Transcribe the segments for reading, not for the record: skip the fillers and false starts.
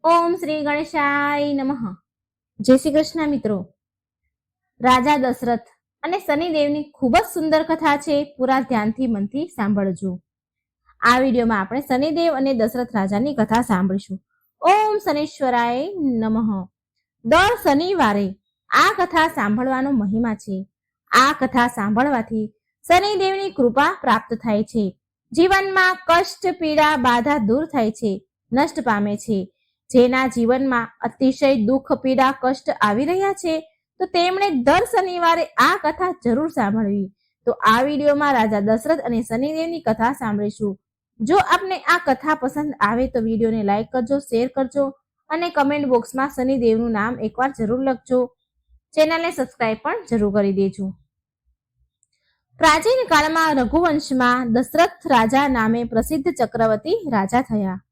ઓમ શ્રી ગણેશાય નમઃ. જય શ્રી કૃષ્ણ મિત્રો. રાજા દશરથ અને શનિદેવની ખૂબ જ સુંદર કથા છે. પૂરા ધ્યાનથી મનથી સાંભળજો. આ વિડીયોમાં આપણે શનિદેવ અને દશરથ રાજાની કથા સાંભળીશું. ઓમ શનીશ્વરાય નમઃ. દર શનિવારે આ કથા સાંભળવાનો મહિમા છે. આ કથા સાંભળવાથી શનિદેવની કૃપા પ્રાપ્ત થાય છે. જીવનમાં કષ્ટ, પીડા, બાધા દૂર થાય છે, નષ્ટ પામે છે. જેના જીવનમાં અતિશય દુઃખ, પીડા, કષ્ટ આવી રહ્યા છે તો તેમણે દર શનિવારે આ કથા જરૂર સાંભળવી. તો આ વિડીયોમાં રાજા દશરથ અને શનિદેવની કથા સાંભળીશું. જો આપને આ કથા પસંદ આવે તો વિડીયોને લાઈક કરજો, શેર કરજો અને કમેન્ટ બોક્સમાં શનિદેવનું નામ એકવાર જરૂર લખજો. ચેનલને સબસ્ક્રાઇબ પણ જરૂર કરી દેજો. પ્રાચીન કાળમાં રઘુવંશમાં દશરથ રાજા નામે પ્રસિદ્ધ ચક્રવર્તી રાજા થયા.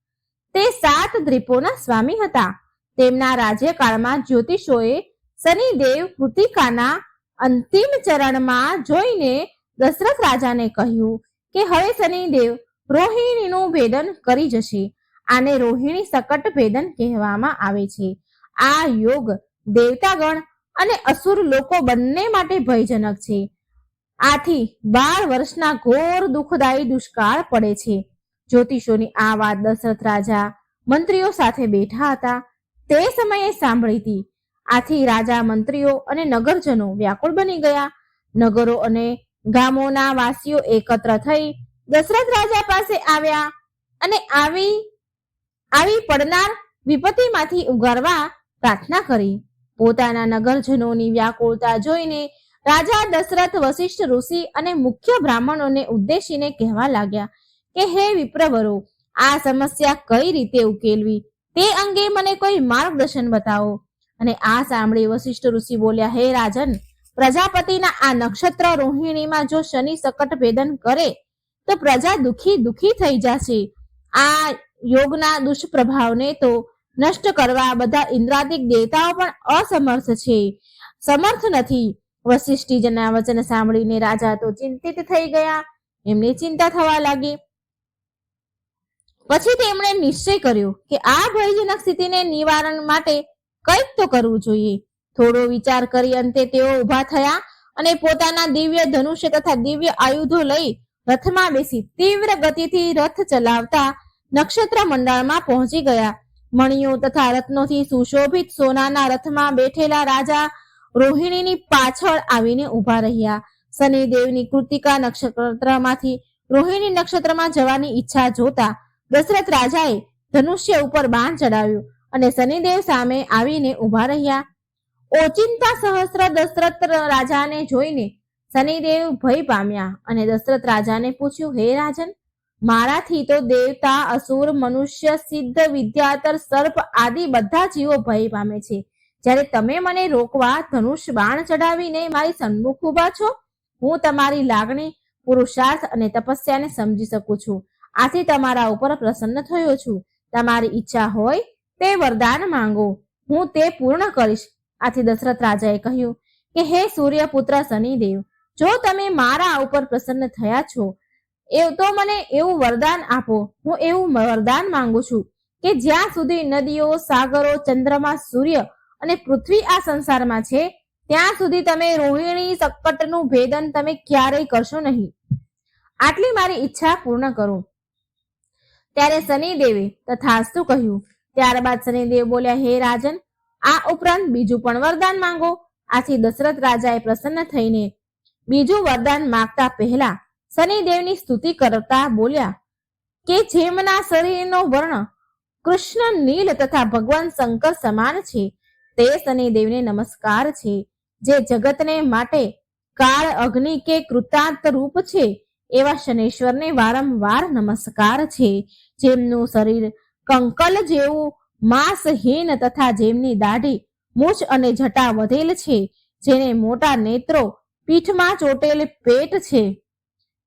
તે 7 દ્વીપોના સ્વામી હતા. તેમના રાજ્યકાળમાં જ્યોતિષોએ શનિદેવ કૃતિકાના અંતિમ ચરણમાં જોઈને દશરથ રાજાને કહ્યું કે હવે શનિદેવ રોહિણીનું ભેદન કરી જશે. આને રોહિણી શકટ ભેદન કહેવામાં આવે છે. આ યોગ દેવતાગણ અને અસુર લોકો બંને માટે ભયજનક છે. આથી 12 વર્ષના ઘોર દુઃખદાયી દુષ્કાળ પડે છે. જ્યોતિષોની આ વાત દશરથ રાજા મંત્રીઓ સાથે બેઠા હતા તે સમયે સાંભળી હતી. આથી રાજા, મંત્રીઓ અને નગરજનો વ્યાકુળ બની ગયા. નગરો અને ગામોના વાસીઓ એકત્ર થઈ દશરથ રાજા પાસે આવ્યા અને આવી પડનાર વિપત્તિમાંથી ઉગારવા પ્રાર્થના કરી. પોતાના નગરજનોની વ્યાકુળતા જોઈને રાજા દશરથ વશિષ્ઠ ઋષિ અને મુખ્ય બ્રાહ્મણોને ઉદ્દેશીને કહેવા લાગ્યા કે હે વિપ્રવરો, આ સમસ્યા કઈ રીતે ઉકેલવી તે અંગે મને કોઈ માર્ગદર્શન બતાવો. અને આ સાંભળી વશિષ્ઠ ઋષિ બોલ્યા, હે રાજન, પ્રજાપતિના આ નક્ષત્ર રોહિણીમાં જો શનિ શકટ ભેદન કરે તો પ્રજા દુખી થઈ જશે. આ યોગના દુષ્પ્રભાવને તો નષ્ટ કરવા બધા ઇન્દ્રાદિક દેવતાઓ પણ સમર્થ નથી. વશિષ્ઠજીના વચન સાંભળીને રાજા તો ચિંતિત થઈ ગયા. એમને ચિંતા થવા લાગી. પછી તેમણે નિશ્ચય કર્યો કે આ ભયજનક સ્થિતિને નિવારણ માટે કંઈક તો કરવું જોઈએ. થોડો વિચાર કરી અંતે તેઓ ઊભા થયા અને પોતાના દિવ્ય ધનુષ્ય તથા દિવ્ય આયુધો લઈ રથમાં બેસી તીવ્ર ગતિથી રથ ચલાવતા નક્ષત્ર મંડળમાં પહોંચી ગયા. મણિયો તથા રત્નોથી સુશોભિત સોનાના રથમાં બેઠેલા રાજા રોહિણીની પાછળ આવીને ઊભા રહ્યા. શનિદેવની કૃતિકા નક્ષત્રમાંથી રોહિણી નક્ષત્રમાં જવાની ઈચ્છા જોતા દશરથ રાજાએ ધનુષ્ય ઉપર બાણ ચડાવ્યું અને શનિદેવ સામે આવીને ઊભા રહ્યા. ઓચિંતા સહસ્ત્ર દશરથ રાજાને જોઈને શનિદેવ ભય પામ્યા અને દશરથ રાજાને પૂછ્યું, હે રાજન, મારાથી તો દેવતા, અસુર, મનુષ્ય, સિદ્ધ, વિદ્યાધર, સર્પ આદિ બધા જીવો ભય પામે છે. જ્યારે તમે મને રોકવા ધનુષ બાણ ચડાવીને મારી સન્મુખ ઊભા છો, હું તમારી લાગણી, પુરુષાર્થ અને તપસ્યાને સમજી શકું છું. આથી તમારા ઉપર પ્રસન્ન થયો છું. તમારી ઈચ્છા હોય તે વરદાન માંગો, હું તે પૂર્ણ કરીશ. આથી દશરથ રાજાએ કહ્યું કે હે સૂર્યપુત્ર શનિદેવ, જો તમે મારા ઉપર પ્રસન્ન થયા છો તો મને એવું વરદાન આપો. હું એવું વરદાન માંગુ છું કે જ્યાં સુધી નદીઓ, સાગરો, ચંદ્રમા, સૂર્ય અને પૃથ્વી આ સંસારમાં છે ત્યાં સુધી તમે રોહિણી શકટનું ભેદન તમે ક્યારેય કરશો નહીં. આટલી મારી ઈચ્છા પૂર્ણ કરો. ત્યારે શનિદેવે તથાસ્તુ કહ્યું. ત્યારબાદ શનિદેવ બોલ્યા, હે રાજન, આ ઉપરાંત બીજું પણ વરદાન માંગો. આથી દશરથ રાજાએ પ્રસન્ન થઈને બીજું વરદાન માંગતા પહેલા શનિદેવની સ્તુતિ કરતા બોલ્યા કે જેમના શરીરનો વર્ણ કૃષ્ણ, નીલ તથા ભગવાન શંકર સમાન છે તે શનિદેવને નમસ્કાર છે. જે જગતને માટે કાળ, અગ્નિ કે કૃતાંત રૂપ છે એવા શનેશ્વરને વારંવાર નમસ્કાર છે. જેમનું શરીર કંકલ જેવું માંસહીન તથા જેમની દાઢી, મૂછ અને જટા વધેલ છે, જેને મોટા નેત્રો, પીઠમાં ચોટેલ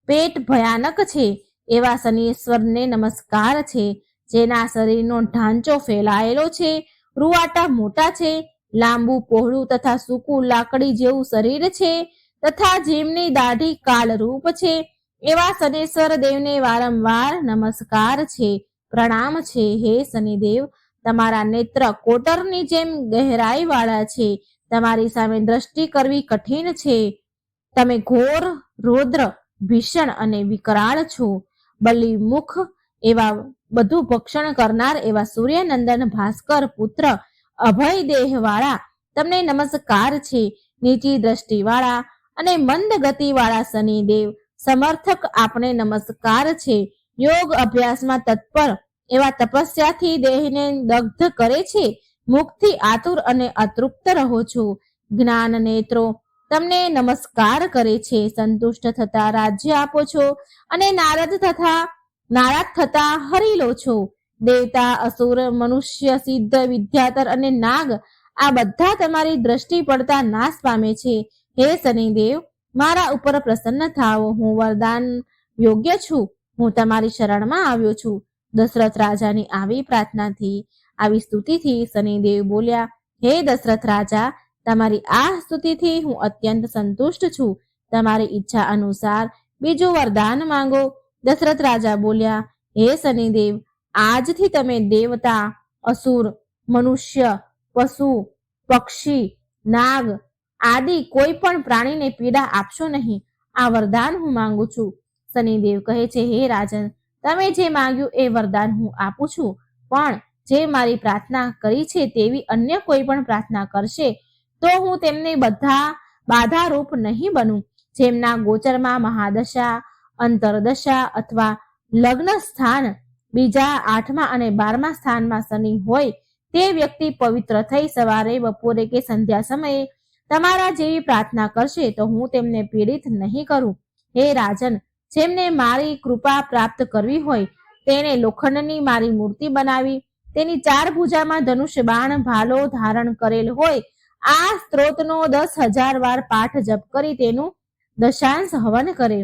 પેટ ભયાનક છે એવા શનીશ્વરને નમસ્કાર છે. જેના શરીરનો ઢાંચો ફેલાયેલો છે, રૂવાટા મોટા છે, લાંબુ, પહોળું તથા સૂકું લાકડી જેવું શરીર છે તથા જેમની દાઢી કાળરૂપ છે એવા શનેશ્વર દેવને વારંવાર નમસ્કાર છે, પ્રણામ છે. હે શનિદેવ, તમારા નેત્ર કોટરની જેમ ગહેરાઈ વાળા છે. તમારી સામે દ્રષ્ટિ કરવી કઠિન છે. તમે ઘોર, રૌદ્ર, ભીષણ અને વિકરાળ છો. બલિમુખ એવા બધું ભક્ષણ કરનાર એવા સૂર્યનંદન ભાસ્કર પુત્ર અભય દેહ વાળા તમને નમસ્કાર છે. નીચી દ્રષ્ટિ વાળા અને મંદ ગતિ વાળા શનિદેવ સમર્થક આપણે નમસ્કાર છે. યોગ અભ્યાસમાં તત્પર એવા તપસ્યાથી દેહને દગ્ધ કરે છે. મુખથી આતુર અને અતૃપ્ત રહો છો. જ્ઞાન નેત્રો તમને નમસ્કાર કરે છે. સંતુષ્ટ થતા રાજ્ય આપો છો અને નારાજ થતા હરી લો છો. દેવતા, અસુર, મનુષ્ય, સિદ્ધ, વિદ્યાધર અને નાગ આ બધા તમારી દ્રષ્ટિ પડતા નાશ પામે છે. હે શનિદેવ, મારા ઉપર પ્રસન્ન થાઓ. હું વરદાન યોગ્ય છું. હું તમારી શરણમાં આવ્યો છું. દશરથ રાજાની આવી પ્રાર્થનાથી, આવી સ્તુતિથી શનિદેવ બોલ્યા, હે દશરથ રાજા, તમારી આ સ્તુતિથી હું અત્યંત સંતુષ્ટ છું. તમારી ઈચ્છા અનુસાર બીજું વરદાન માંગો. દશરથ રાજા બોલ્યા, હે શનિદેવ, આજથી તમે દેવતા, અસુર, મનુષ્ય, પશુ, પક્ષી, નાગ આદિ કોઈ પણ પ્રાણીને પીડા આપશો નહીં. આ વરદાન હું માંગુ છું. શનિદેવ કહે છે, હે રાજન, તમે જે માંગ્યું એ વરદાન હું આપું છું, પણ જે મારી પ્રાર્થના કરી છે તેવી અન્ય કોઈ પણ પ્રાર્થના કરશે તો હું તેમને બાધારૂપ નહીં બનું. જેમના ગોચરમાં મહાદશા, અંતરદશા અથવા લગ્ન સ્થાન બીજા, 8મા અને 12મા સ્થાનમાં શનિ હોય તે વ્યક્તિ પવિત્ર થઈ સવારે, બપોરે કે સંધ્યા સમયે તમારા જેવી પ્રાર્થના કરશે તો હું તેમને પીડિત નહીં કરું. હે રાજન, જેમને મારી કૃપા પ્રાપ્ત કરવી હોય તેને લોખંડની મારી મૂર્તિ બનાવી તેની 4 ભુજામાં ધનુષ્ય બાણ ભાલો ધારણ કરેલ હોય આ સ્ત્રોતનો 10,000 વાર પાઠ જપ કરી તેનું દશાંશ હવન કરે.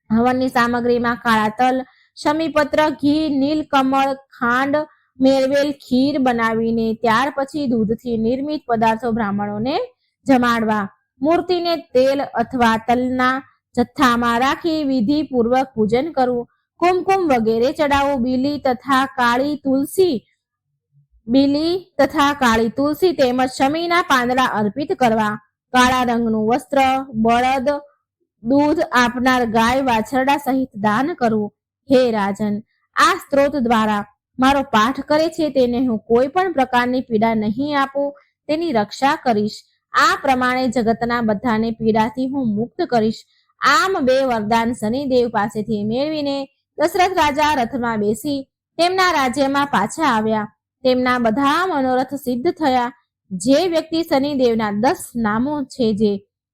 હવનની સામગ્રીમાં કાળા તલ, શમીપત્ર, ઘી, નીલકમળ, ખાંડ મેળવેલ ખીર બનાવીને ત્યાર પછી દૂધથી નિર્મિત પદાર્થો બ્રાહ્મણોને જમાડવા. મૂર્તિને તેલ અથવા તલના જથ્થામાં રાખી વિધિપૂર્વક પૂજન કરવું. કુમકુમ વગેરે ચડાવવું. બીલી તથા કાળી તુલસી તેમજ શમીના પાંદડા અર્પિત કરવા. કાળા રંગનું વસ્ત્ર, બળદ, દૂધ આપનાર ગાય વાછરડા સહિત દાન કરવું. હે રાજન, આ સ્ત્રોત દ્વારા મારો પાઠ કરે છે તેને હું કોઈ પણ પ્રકારની પીડા નહીં આપું, તેની રક્ષા કરીશ. આ પ્રમાણે જગતના બધાને પીડાથી હું મુક્ત કરીશ. આમ 2 વરદાન શનિદેવ પાસેથી મેળવીને દશરથ રાજા રથમાં બેસી તેમના રાજ્યમાં પાછા આવ્યા. તેમના બધા મનોરથ સિદ્ધ થયા. જે વ્યક્તિ શનિદેવના 10 નામો છે, જે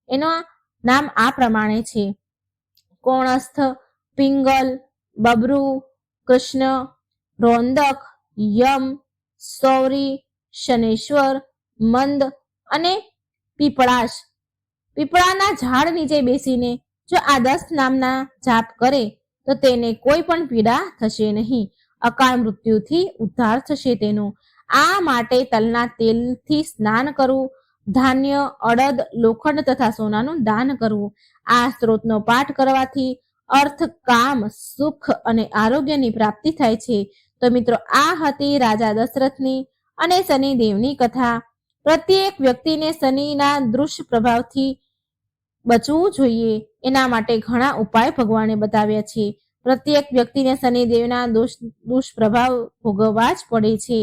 એના નામ આ પ્રમાણે છે: કોણસ્થ, પિંગલ, બબ્રુ, કૃષ્ણ, રોંદક, યમ, સૌરી, શનેશ્વર, મંદ અને પીપળાશ. પીપળાના ઝાડ નીચે બેસીને જો આ 10 નામના જાપ કરે તો તેને કોઈ પણ પીડા થશે નહીં. અકાળ મૃત્યુથી ઉદ્ધાર થશે તેનો. આ માટે તલના તેલથી સ્નાન કરવું, ધાન્ય, અડદ, લોખંડ તથા સોનાનું દાન કરવું. આ સ્ત્રોતનો પાઠ કરવાથી અર્થ, કામ, સુખ અને આરોગ્યની પ્રાપ્તિ થાય છે. તો મિત્રો, આ હતી રાજા દશરથની અને શનિદેવની કથા. પ્રત્યેક વ્યક્તિને શનિના દુષ્પ્રભાવથી બચવું જોઈએ એના માટે ઘણા ઉપાય ભગવાને બતાવ્યા છે. પ્રત્યેક વ્યક્તિને શનિદેવના દુષ્પ્રભાવ ભોગવવા જ પડે છે.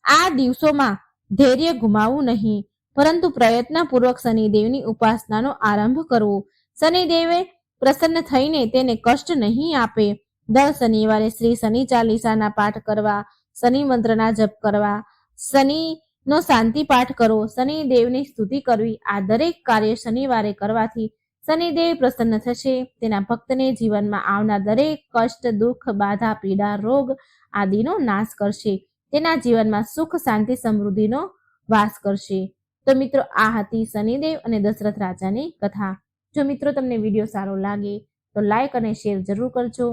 આ દિવસોમાં ધૈર્ય ગુમાવવું નહીં, પરંતુ પ્રયત્નપૂર્વક શનિદેવની ઉપાસનાનો આરંભ કરવો. શનિદેવે પ્રસન્ન થઈને તેને કષ્ટ નહીં આપે. દર શનિવારે શ્રી શનિ ચાલીસાના પાઠ કરવા, શનિ મંત્રના જપ કરવા, શનિનો શાંતિ પાઠ કરવો, શનિદેવની સ્તુતિ કરવી. આ દરેક કાર્ય શનિવારે કરવાથી શનિદેવ પ્રસન્ન થશે. તેના ભક્તને જીવનમાં આવનાર દરેક કષ્ટ, દુઃખ, બાધા, પીડા, રોગ આદિનો નાશ કરશે. તેના જીવનમાં સુખ, શાંતિ, સમૃદ્ધિનો વાસ કરશે. તો મિત્રો, આ હતી શનિદેવ અને દશરથ રાજાની કથા. જો મિત્રો તમને વિડીયો સારો લાગે તો લાઈક અને શેર જરૂર કરજો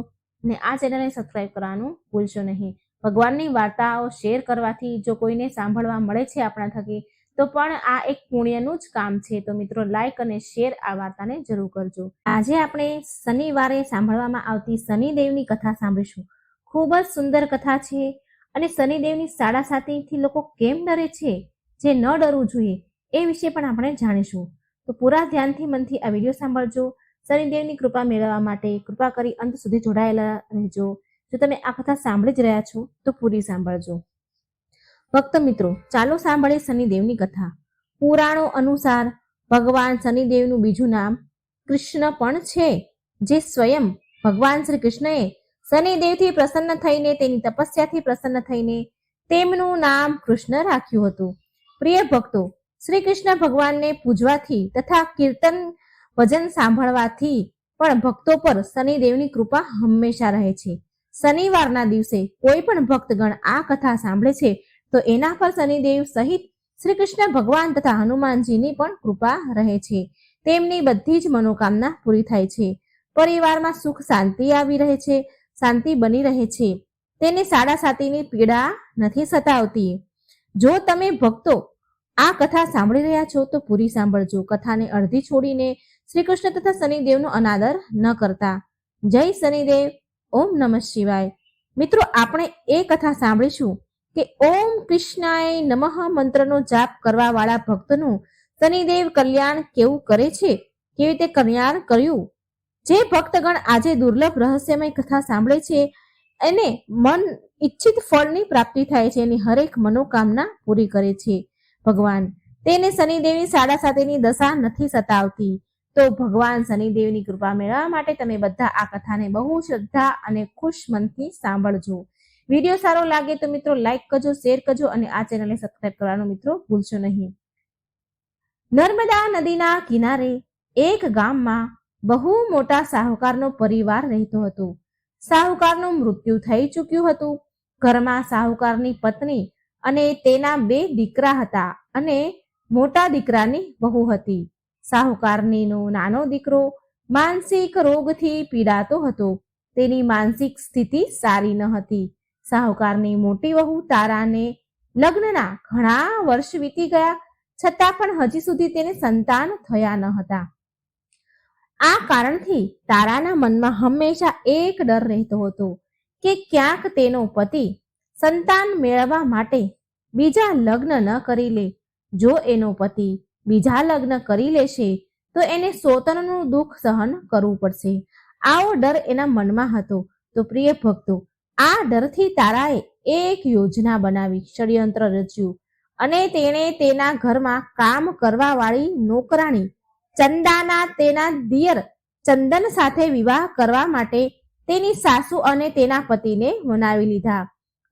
અને આ ચેનલને સબસ્ક્રાઈબ કરવાનું ભૂલશો નહીં. ભગવાનની વાર્તાઓ શેર કરવાથી જો કોઈને સાંભળવા મળે છે આપણા થકી તો પણ આ એક પુણ્યનું જ કામ છે. તો મિત્રો, લાઈક અને શેર આ વાર્તાને જરૂર કરજો. આજે આપણે શનિવારે સાંભળવામાં આવતી શનિદેવની કથા સાંભળીશું. ખૂબ જ સુંદર કથા છે અને શનિદેવની સાડાસાતીથી લોકો કેમ ડરે છે, જે ન ડરવું જોઈએ એ વિશે પણ આપણે જાણીશું. તો પૂરા ધ્યાનથી મનથી આ વિડીયો સાંભળજો. શનિદેવની કૃપા મેળવવા માટે કૃપા કરી અંત સુધી જોડાયેલા રહેજો. જો તમે આ કથા સાંભળી જ રહ્યા છો તો પૂરી સાંભળજો. ભક્ત મિત્રો, ચાલો સાંભળીએ શનિદેવની કથા. પુરાણો અનુસાર ભગવાન શનિદેવનું બીજું નામ કૃષ્ણ પણ છે, જે સ્વયં ભગવાન શ્રી કૃષ્ણએ શનિદેવથી પ્રસન્ન થઈને, તેની તપસ્યાથી પ્રસન્ન થઈને તેમનું નામ કૃષ્ણ રાખ્યું હતું. પ્રિય ભક્તો, શ્રી કૃષ્ણ ભગવાનને પૂજવાથી તથા કીર્તન ભજન સાંભળવાથી પણ ભક્તો પર શનિદેવની કૃપા હંમેશા રહે છે. શનિવારના દિવસે કોઈ પણ ભક્તગણ આ કથા સાંભળે છે તો એના પર શનિદેવ સહિત શ્રી કૃષ્ણ ભગવાન તથા હનુમાનજીની પણ કૃપા રહે છે. તેમની બધી જ મનોકામના પૂરી થાય છે. પરિવારમાં સુખ શાંતિ આવી રહે છે, શાંતિ બની રહે છે. તેને સાડાસાતીની પીડા નથી સતાવતી. જો તમે ભક્તો આ કથા સાંભળી રહ્યા છો તો પૂરી સાંભળજો. કથાને અડધી છોડીને શ્રી કૃષ્ણ તથા શનિદેવનો અનાદર ન કરતા. જય શનિદેવ. ઓમ નમઃ શિવાય. મિત્રો, આપણે એ કથા સાંભળીશું કે ઓમ કૃષ્ણાય નમઃ મંત્રનો જાપ કરવા વાળા ભક્તનું શનિદેવ કલ્યાણ કેવું કરે છે, કેવી રીતે કલ્યાણ કર્યું. જે ભક્તગણ આજે દુર્લભ રહસ્યમય કથા સાંભળે છે એને મન ઈચ્છિત ફળની પ્રાપ્તિ થાય છે, એની હરેક મનોકામના પૂરી કરે છે ભગવાન. તેને શનિદેવની સાડાસાતીની દશા નથી સતાવતી. તો ભગવાન શનિદેવની કૃપા મેળવવા માટે તમે બધા આ કથાને બહુ શ્રદ્ધા અને ખુશ મનથી સાંભળજો. વિડીયો સારો લાગે તો મિત્રો લાઈક કરજો, શેર કરજો અને આ ચેનલને સબસ્ક્રાઇબ કરવાનું મિત્રો ભૂલશો નહીં. નર્મદા નદીના કિનારે એક ગામમાં બહુ મોટા સાહુકારનો પરિવાર રહેતો હતો. સાહુકારનું મૃત્યુ થઈ ચૂક્યું હતું. ઘરમાં સાહુકારની પત્ની અને તેના 2 દીકરા હતા અને મોટા દીકરાની વહુ હતી. સાહુકારનીનો નાનો દીકરો માનસિક રોગથી પીડાતો હતો. તેની માનસિક સ્થિતિ સારી ન હતી. સાહુકારની મોટી વહુ તારાને લગ્નના ઘણા વર્ષ વીતી ગયા, છતાં પણ હજી સુધી તેને સંતાન થયા ન હતા. આ કારણથી તારાના મનમાં હંમેશા એક ડર રહેતો હતો કે ક્યાંક તેનો પતિ સંતાન મેળવવા માટે બીજા લગ્ન ન કરી લે. જો એનો પતિ બીજા લગ્ન કરી લેશે તો એને સોતનનું દુઃખ સહન કરવું પડશે. આવો ડર એના મનમાં હતો. તો પ્રિય ભક્તો, આ ડરથી તારાએ એક યોજના બનાવી, ષડયંત્ર રચ્યું અને તેણે તેના ઘરમાં કામ કરવા વાળી નોકરાણી ચંદાના તેના દિયર ચંદન સાથે વિવાહ કરવા માટે તેની સાસુ અને તેના પતિને મનાવી લીધા.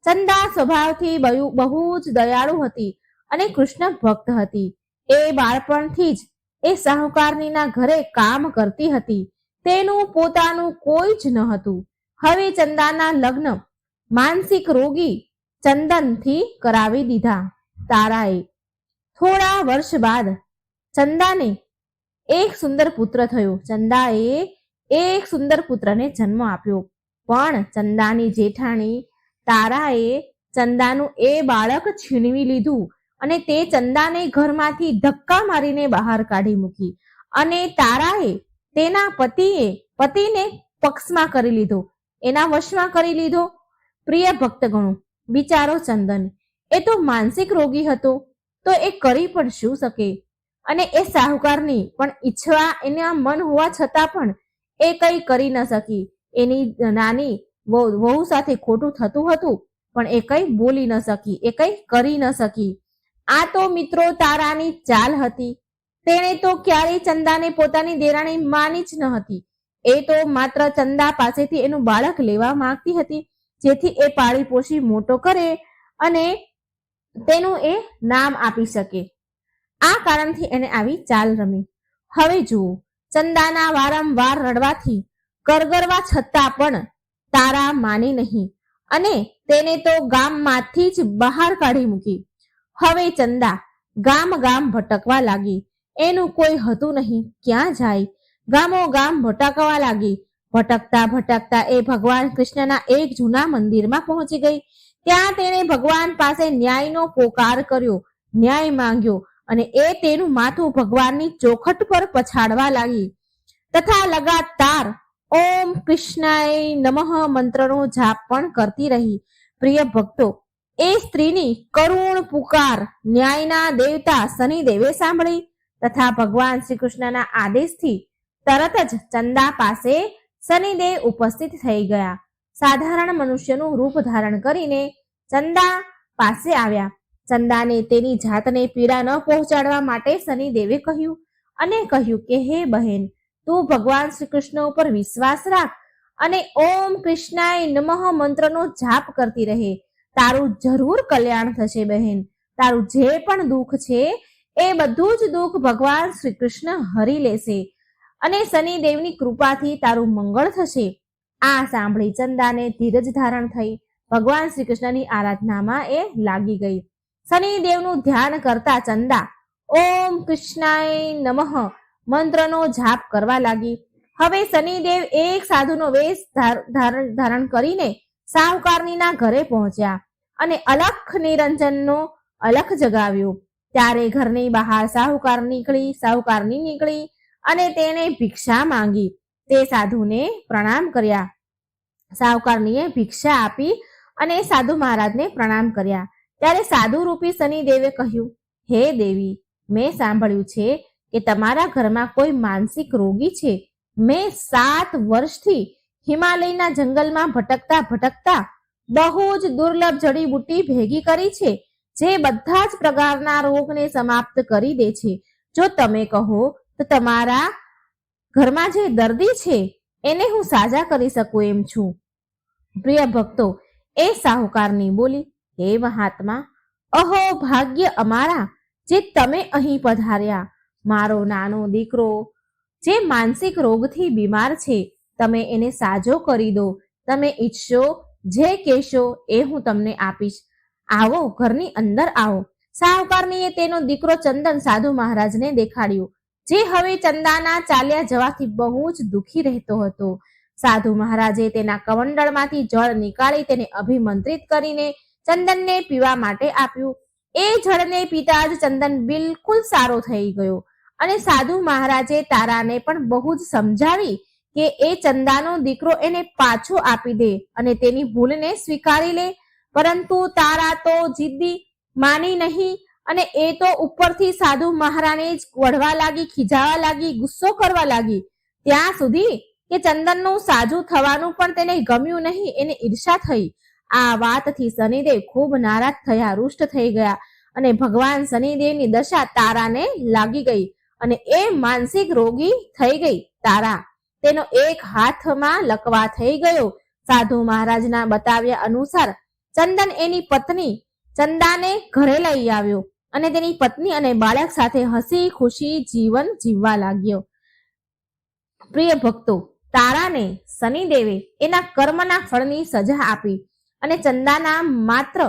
ચંદા સ્વભાવથી બહુ જ દયાળુ હતી અને કૃષ્ણ ભક્ત હતી. એ બાળપણથી જ એ સાહુકારનીના ઘરે કામ કરતી હતી. તેનું પોતાનું કોઈ જ ન હતું. હવે ચંદાના લગ્ન માનસિક રોગી ચંદનથી કરાવી દીધા તારાએ. થોડા વર્ષ બાદ ચંદાને એક સુંદર પુત્ર થયો. ચંદાએ એક સુંદર પુત્રને જન્મ આપ્યો. પણ ચંદાની જેઠાણી તારાએ ચંદાનું એ બાળક છીનવી લીધું અને તે ચંદાને ઘરમાંથી ધક્કા મારીને બહાર કાઢી મૂકી અને તારાએ તેના પતિને પક્ષમાં કરી લીધો, એના વશમાં કરી લીધો. પ્રિય ભક્તગણો, બિચારો ચંદન એ તો માનસિક રોગી હતો, તો એ કરી પણ શું શકે. અને એ સાહુકારની પણ ઈચ્છવા એના મન હોવા છતાં પણ એ કંઈ કરી ન શકી. એની નાની વહુ સાથે ખોટું થતું હતું પણ એ કંઈ બોલી ન શકી, એ કંઈ કરી ન શકી. આ તો મિત્રો તારાની ચાલ હતી. તેણે તો ક્યારેય ચંદાને પોતાની દેરાણી માની જ ન હતી. એ તો માત્ર ચંદા પાસેથી એનું બાળક લેવા માંગતી હતી, જેથી એ પાળી પોષી મોટો કરે અને તેનું એ નામ આપી શકે. આ કારણથી એને આવી ચાલ રમી. હવે જુઓ, ચંદાના વારંવાર રડવાથી કરગરવા છતાં પણ તારા માની નહીં અને તેને તો ગામમાંથી જ બહાર કાઢી મૂકી. હવે ચંદા ગામ ભટકવા લાગી. એનું કોઈ હતું નહીં, ક્યાં જાય. ગામો ગામ ભટકવા લાગી. ભટકતા એ ભગવાન કૃષ્ણના એક જૂના મંદિરમાં પહોંચી ગઈ. ત્યાં તેણે ભગવાન પાસે ન્યાયનો પોકાર કર્યો, ન્યાય માંગ્યો અને એ તેનું માથું ભગવાનની ચોખટ પર પછાડવા લાગી તથા લગાતાર ઓમ કૃષ્ણાય નમઃ મંત્રનો જાપ પણ કરતી રહી. પ્રિય ભક્તો, એ સ્ત્રીની કરુણ પુકાર ન્યાયના દેવતા શનિદેવે સાંભળી તથા ભગવાન શ્રી કૃષ્ણના આદેશથી તરત જ ચંદા પાસે શનિદેવ ઉપસ્થિત થઈ ગયા. સાધારણ મનુષ્યનું રૂપ ધારણ કરીને ચંદા પાસે આવ્યા. ચંદાને તેની જાતને પીડા ન પહોંચાડવા માટે શનિદેવે કહ્યું અને કહ્યું કે હે બહેન, તું ભગવાન શ્રી કૃષ્ણ ઉપર વિશ્વાસ રાખ અને ઓમ કૃષ્ણાય નમઃ મંત્રનો જાપ કરતી રહે. તારું જરૂર કલ્યાણ થશે બહેન. તારું જે પણ દુઃખ છે એ બધું જ દુઃખ ભગવાન શ્રી કૃષ્ણ હરી લેશે અને શનિદેવની કૃપાથી તારું મંગળ થશે. આ સાંભળી ચંદાને ધીરજ ધારણ થઈ ભગવાન શ્રી કૃષ્ણની આરાધનામાં એ લાગી ગઈ. શનિદેવનું ધ્યાન કરતા ચંદા ઓમ કૃષ્ણાય નમઃ મંત્રનો જાપ કરવા લાગી. હવે શનિદેવ એક સાધુનો વેશ ધારણ કરીને સાહુકારનીના ઘરે પહોંચ્યા અને અલખ નિરંજનનો અલખ જગાવ્યો. ત્યારે ઘરની બહાર સાહુકારની નીકળી અને તેણે ભિક્ષા માંગી. તે સાધુને પ્રણામ કર્યા. સાહુકારનીએ ભિક્ષા આપી અને સાધુ મહારાજને પ્રણામ કર્યા. ત્યારે સાધુ રૂપી શનિદેવે કહ્યું, હે દેવી, મેં સાંભળ્યું છે કે તમારા ઘરમાં કોઈ માનસિક રોગી છે. મેં 7 વર્ષથી હિમાલયના જંગલમાં ભટકતા બહુ જ દુર્લભ જડીબુટ્ટી ભેગી કરી છે, જે બધા જ પ્રકારના રોગને સમાપ્ત કરી દે છે. જો તમે કહો તો તમારા ઘરમાં જે દર્દી છે એને હું સાજા કરી શકું એમ છું. પ્રિય ભક્તો, એ સાહુકારની બોલી, હે મહાત્મા, અહો ભાગ્ય અમારા જે તમે અહીં પધાર્યા. મારો નાનો દીકરો જે માનસિક રોગથી બીમાર છે, તમે એને સાજો કરી દો. તમે ઈચ્છો જે કહેશો એ હું તમને આપીશ. આવો, ઘરની અંદર આવો. સાહુકારનીએ તેનો દીકરો ચંદન સાધુ મહારાજને દેખાડ્યો, જે હવે ચંદાના ચાલ્યા જવાથી બહુ જ દુઃખી રહેતો હતો. સાધુ મહારાજે તેના કમંડળમાંથી જળ નીકાળી તેને અભિમંત્રિત કરીને ચંદનને પીવા માટે આપ્યું. એ જળને પીતા જ ચંદન બિલકુલ સારો થઈ ગયો અને સાધુ મહારાજે તારાને પણ બહુ જ સમજાવી કે એ ચંદાનો દીકરો એને પાછો આપી દે અને તેની ભૂલને સ્વીકારી લે. પરંતુ તારા તો જિદ્દી માની નહીં અને એ તો ઉપરથી સાધુ મહારાજને જ વઢવા લાગી, ખીજાવા લાગી, ગુસ્સો કરવા લાગી, ત્યાં સુધી કે ચંદનનું સાજું થવાનું પણ તેને ગમ્યું નહીં. એને ઈર્ષા થઈ. આ વાતથી શનિદેવ ખૂબ નારાજ થયા, રૂષ્ટ થઈ ગયા અને ભગવાન શનિદેવની દશા તારાને લાગી ગઈ અને એ માનસિક રોગી થઈ ગઈ. તારા તેનો એક હાથમાં લકવા થઈ ગયો. સાધુ મહારાજના બતાવ્યા અનુસાર ચંદન એની પત્ની ચંદાને ઘરે લઈ આવ્યો અને તેની પત્ની અને બાળક સાથે હસી ખુશી જીવન જીવવા લાગ્યો. પ્રિય ભક્તો, તારાને શનિદેવે એના કર્મના ફળની સજા આપી અને ચંદાના માત્ર